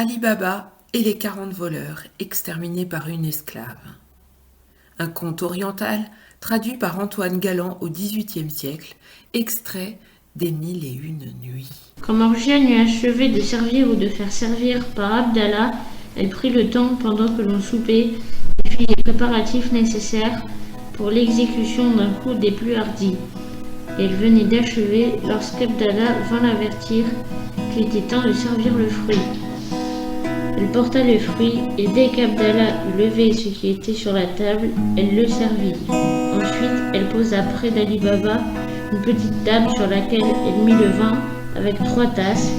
Ali Baba et les 40 voleurs exterminés par une esclave. Un conte oriental traduit par Antoine Galland au XVIIIe siècle, extrait des 1001 nuits. Quand Morgiane eut achevé de servir ou de faire servir par Abdallah, elle prit le temps pendant que l'on soupait et fit les préparatifs nécessaires pour l'exécution d'un coup des plus hardis. Elle venait d'achever lorsqu'Abdallah vint l'avertir qu'il était temps de servir le fruit. Elle porta le fruit et dès qu'Abdallah eut levé ce qui était sur la table, elle le servit. Ensuite, elle posa près d'Ali Baba une petite table sur laquelle elle mit le vin avec 3 tasses,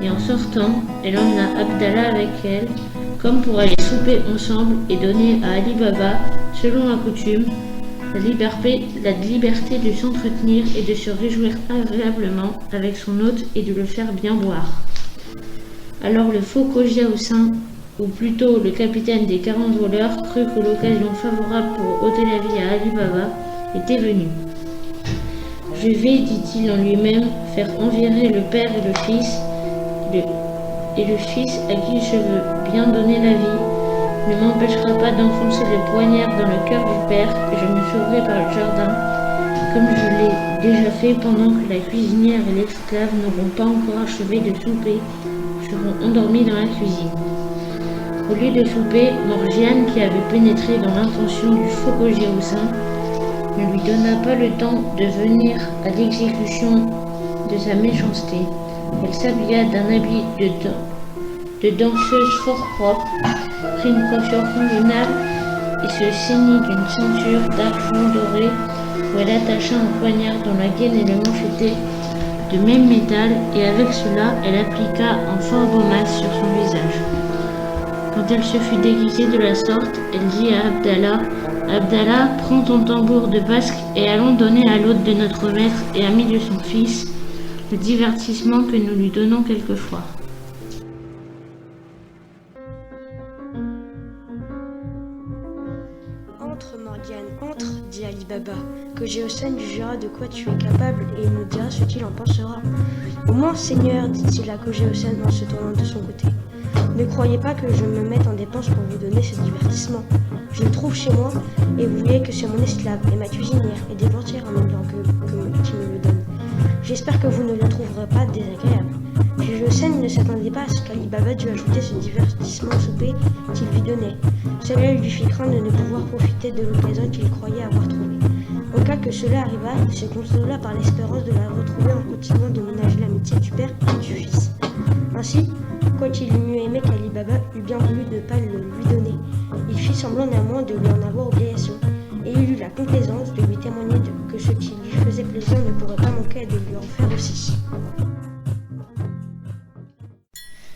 et en sortant, elle emmena Abdallah avec elle, comme pour aller souper ensemble et donner à Ali Baba, selon la coutume, la liberté de s'entretenir et de se réjouir agréablement avec son hôte et de le faire bien boire. Alors le faux Khogia Houssin, ou plutôt le capitaine des 40 voleurs, crut que l'occasion favorable pour ôter la vie à Ali Baba était venue. Je vais, dit-il en lui-même, faire envirer le père et le fils à qui je veux bien donner la vie, ne m'empêchera pas d'enfoncer le poignard dans le cœur du père et je me sauverai par le jardin, comme je l'ai déjà fait pendant que la cuisinière et l'esclave n'auront pas encore achevé de souper, seront endormis dans la cuisine. Au lieu de souper, Morgiane, qui avait pénétré dans l'intention du faux Khogia Houssin, ne lui donna pas le temps de venir à l'exécution de sa méchanceté. Elle s'habilla d'un habit de danseuse fort propre, prit une coiffure convenable et se ceignit d'une ceinture d'argent doré où elle attacha un poignard dont la gaine et le manche étaient de même métal, et avec cela, elle appliqua un fort beau masque sur son visage. Quand elle se fut déguisée de la sorte, elle dit à Abdallah, « Abdallah, prends ton tambour de basque et allons donner à l'hôte de notre maître et ami de son fils le divertissement que nous lui donnons quelquefois. » Entre, Morgiane, entre, dit Ali Baba. Khogia Houssin lui jura de quoi tu es capable et il nous dira ce qu'il en pensera. Au moins, Seigneur, dit-il à Khogia Houssin en se tournant de son côté. Ne croyez pas que je me mette en dépense pour vous donner ce divertissement. Je le trouve chez moi et vous voyez que c'est mon esclave et ma cuisinière et des portières en même temps qui me le donnent. J'espère que vous ne le trouverez pas désagréable. Khogia Houssin ne s'attendait pas à ce qu'Ali Baba dût ajouter ce divertissement au souper qu'il lui donnait. Cela lui fit craindre de ne pouvoir profiter de l'occasion qu'il croyait avoir trouvée. Au cas que cela arrivât, il se consola par l'espérance de la retrouver en continuant de ménager l'amitié du père et du fils. Ainsi, quoiqu'il eût mieux aimé qu'Ali Baba eût bien voulu ne pas le lui donner, il fit semblant néanmoins de lui en avoir obligation, et il eut la complaisance de lui témoigner que ce qui lui faisait plaisir ne pourrait pas manquer de lui en faire aussi.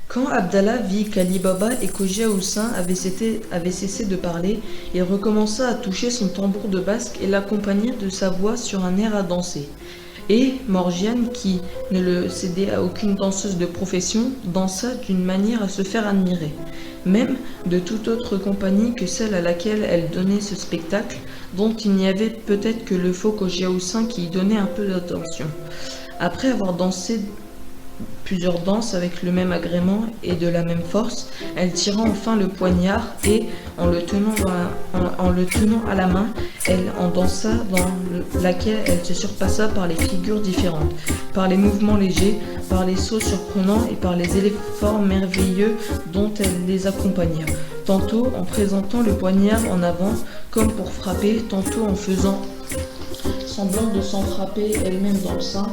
Quand Abdallah vit qu'Ali Baba et Khogia Houssin avaient cessé de parler, il recommença à toucher son tambour de basque et l'accompagna de sa voix sur un air à danser. Et Morgiane, qui ne le cédait à aucune danseuse de profession, dansa d'une manière à se faire admirer, même de toute autre compagnie que celle à laquelle elle donnait ce spectacle, dont il n'y avait peut-être que le faux Khogia Houssin qui y donnait un peu d'attention. Après avoir dansé plusieurs danses avec le même agrément et de la même force, elle tira enfin le poignard et, en le tenant à la main, elle en dansa dans laquelle elle se surpassa par les figures différentes, par les mouvements légers, par les sauts surprenants et par les efforts merveilleux dont elle les accompagna, tantôt en présentant le poignard en avant comme pour frapper, tantôt en faisant semblant de s'en frapper elle-même dans le sein,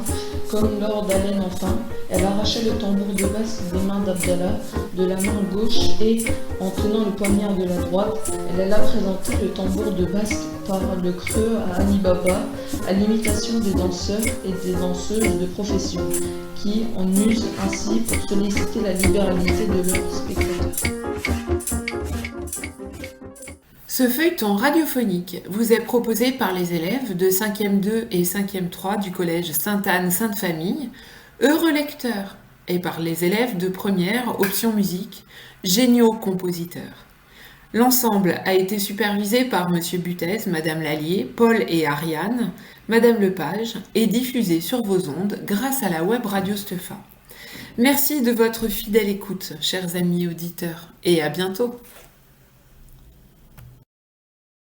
comme lors d'haleine enfin, elle arracha le tambour de basque des mains d'Abdallah de la main gauche et, en tenant le poignard de la droite, elle alla présenter le tambour de basque par le creux à Ali Baba, à l'imitation des danseurs et des danseuses de profession, qui en usent ainsi pour solliciter la libéralité de leurs spectateurs. Ce feuilleton radiophonique vous est proposé par les élèves de 5e 2 et 5e 3 du collège Sainte-Anne-Sainte-Famille, heureux lecteurs, et par les élèves de première option musique, géniaux compositeurs. L'ensemble a été supervisé par Monsieur Butez, Madame Lallier, Paul et Ariane, Madame Lepage, et diffusé sur vos ondes grâce à la web radio Stepha. Merci de votre fidèle écoute, chers amis auditeurs, et à bientôt.